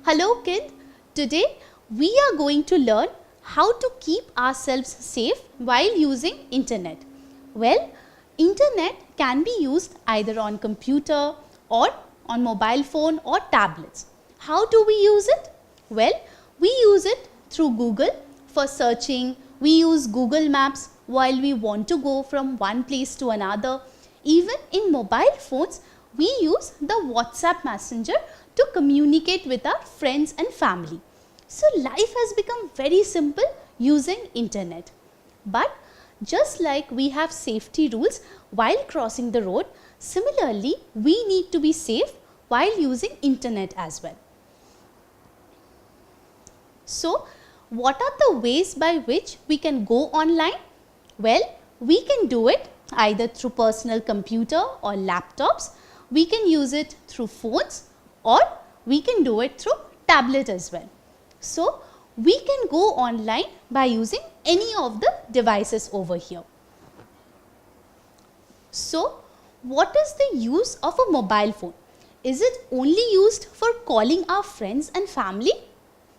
Hello kid, today we are going to learn how to keep ourselves safe while using internet. Well, internet can be used either on computer or on mobile phone or tablets. How do we use it? Well, we use it through Google for searching. We use Google Maps while we want to go from one place to another. Even in mobile phones, we use the WhatsApp Messenger to communicate with our friends and family. So life has become very simple using internet. But just like we have safety rules while crossing the road, similarly we need to be safe while using internet as well. So what are the ways by which we can go online? Well, we can do it either through personal computer or laptops. We can use it through phones or we can do it through tablet as well. So we can go online by using any of the devices over here. So what is the use of a mobile phone? Is it only used for calling our friends and family?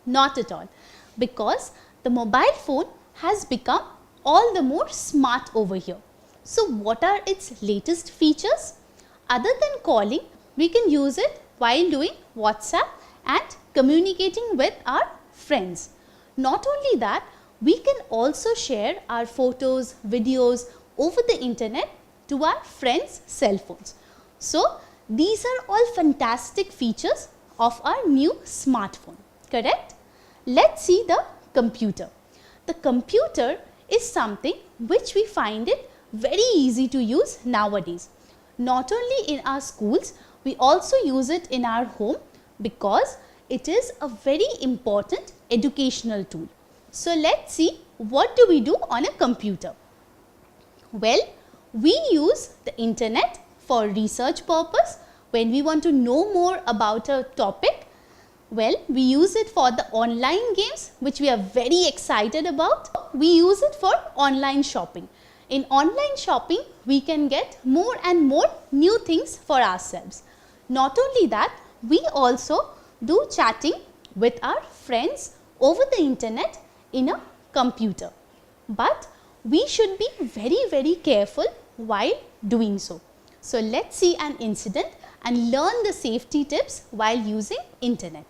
Not at all, because the mobile phone has become all the more smart over here. So what are its latest features? Other than calling, we can use it while doing WhatsApp and communicating with our friends. Not only that, we can also share our photos, videos over the internet to our friends' cell phones. So these are all fantastic features of our new smartphone, correct? Let's see the computer. The computer is something which we find it very easy to use nowadays. Not only in our schools, we also use it in our home because it is a very important educational tool. So let's see what do we do on a computer. Well, we use the internet for research purpose. When we want to know more about a topic, well, we use it for the online games which we are very excited about. We use it for online shopping. In online shopping, we can get more and more new things for ourselves. Not only that, we also do chatting with our friends over the internet in a computer. But we should be very careful while doing so. So let's see an incident and learn the safety tips while using internet.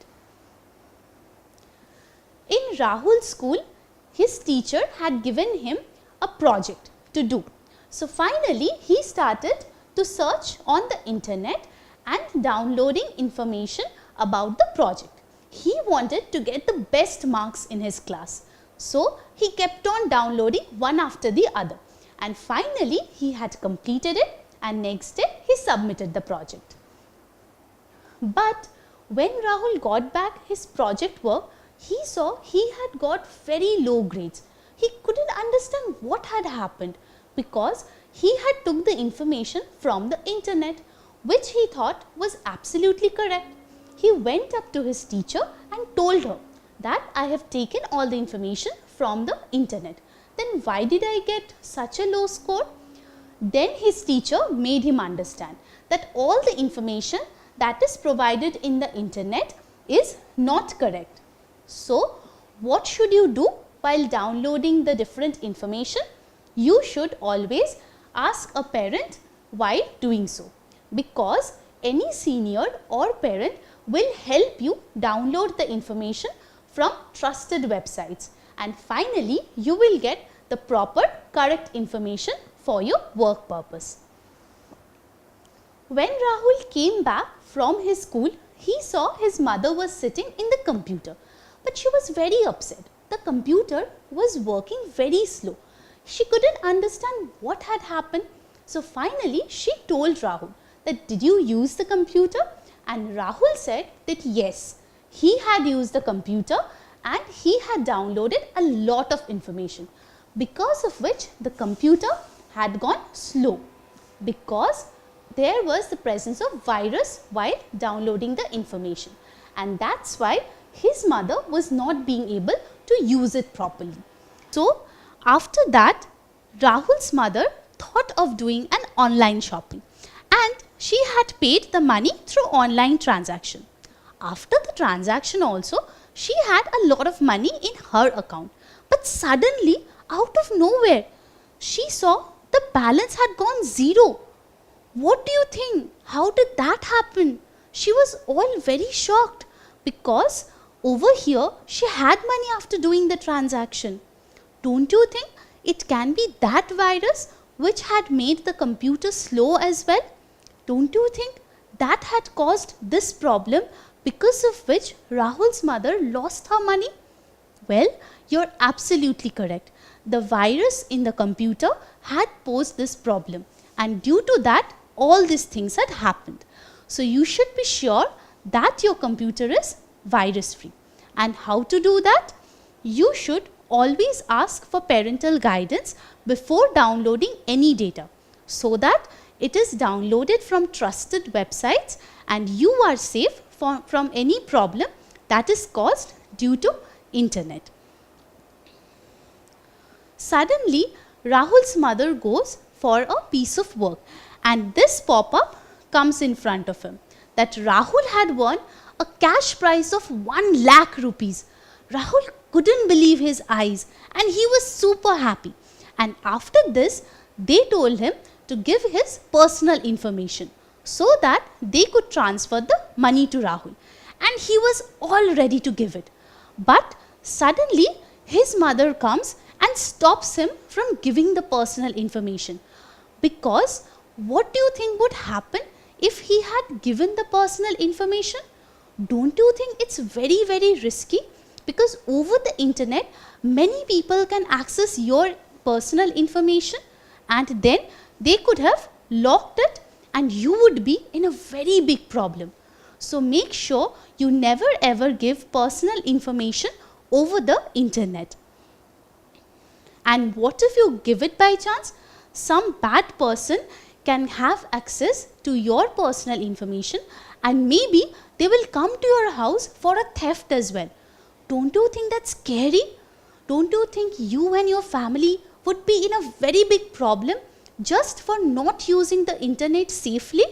In Rahul's school, his teacher had given him a project to do. So finally, he started to search on the internet and downloading information about the project. He wanted to get the best marks in his class. So he kept on downloading one after the other. And finally, he had completed it and next day he submitted the project. But when Rahul got back his project work, he saw he had got very low grades. He couldn't understand what had happened because he had took the information from the internet, which he thought was absolutely correct. He went up to his teacher and told her that I have taken all the information from the internet. Then why did I get such a low score? Then his teacher made him understand that all the information that is provided in the internet is not correct. So what should you do while downloading the different information? You should always ask a parent while doing so, because any senior or parent will help you download the information from trusted websites, and finally you will get the proper correct information for your work purpose. When Rahul came back from his school, he saw his mother was sitting in the computer, but she was very upset. The computer was working very slow. She couldn't understand what had happened. So finally she told Rahul that, did you use the computer? And Rahul said that yes, he had used the computer and he had downloaded a lot of information, because of which the computer had gone slow, because there was the presence of virus while downloading the information, and that's why his mother was not being able to use it properly. So after that, Rahul's mother thought of doing an online shopping and she had paid the money through online transaction. after the transaction also, she had a lot of money in her account. But suddenly, out of nowhere, she saw the balance had gone zero. What do you think? How did that happen? She was all very shocked because over here she had money after doing the transaction. Don't you think it can be that virus which had made the computer slow as well? Don't you think that had caused this problem because of which Rahul's mother lost her money? Well, you're absolutely correct. The virus in the computer had posed this problem, and due to that, all these things had happened. So you should be sure that your computer is virus free. And how to do that? You should always ask for parental guidance before downloading any data, so that it is downloaded from trusted websites and you are safe from any problem that is caused due to internet. Suddenly, Rahul's mother goes for a piece of work, and this pop-up comes in front of him that Rahul had won a cash prize of 1 lakh rupees. Rahul couldn't believe his eyes and he was super happy. And after this, they told him to give his personal information so that they could transfer the money to Rahul. And he was all ready to give it. But suddenly, his mother comes and stops him from giving the personal information. Because what do you think would happen if he had given the personal information? Don't you think it's very, very risky? Because over the internet, many people can access your personal information and then they could have locked it and you would be in a very big problem. So make sure you never ever give personal information over the internet. And what if you give it by chance? Some bad person can have access to your personal information and maybe they will come to your house for a theft as well. Don't you think that's scary? Don't you think you and your family would be in a very big problem just for not using the internet safely?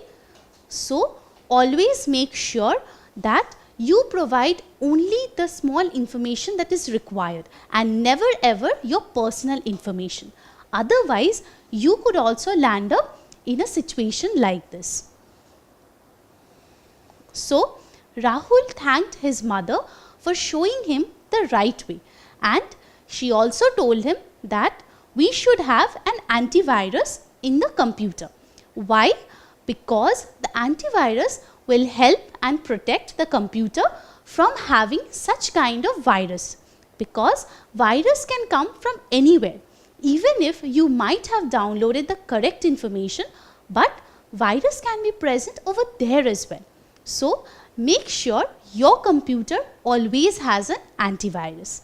So always make sure that you provide only the small information that is required and never ever your personal information. Otherwise, you could also land up in a situation like this. So, Rahul thanked his mother for showing him the right way, and she also told him that we should have an antivirus in the computer. Why? Because the antivirus will help and protect the computer from having such kind of virus. Because virus can come from anywhere. Even if you might have downloaded the correct information, but virus can be present over there as well. So make sure your computer always has an antivirus.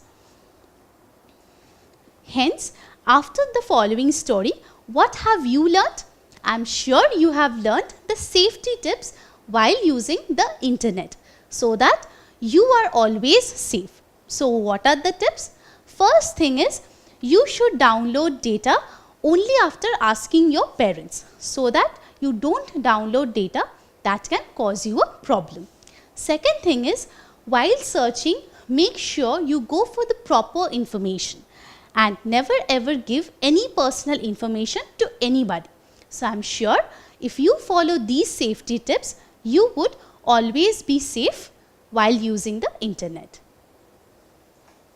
Hence, after the following story, what have you learnt? I am sure you have learnt the safety tips while using the internet so that you are always safe. So what are the tips? First thing is, you should download data only after asking your parents so that you don't download data that can cause you a problem. Second thing is, while searching, make sure you go for the proper information and never ever give any personal information to anybody. So I'm sure if you follow these safety tips, you would always be safe while using the internet.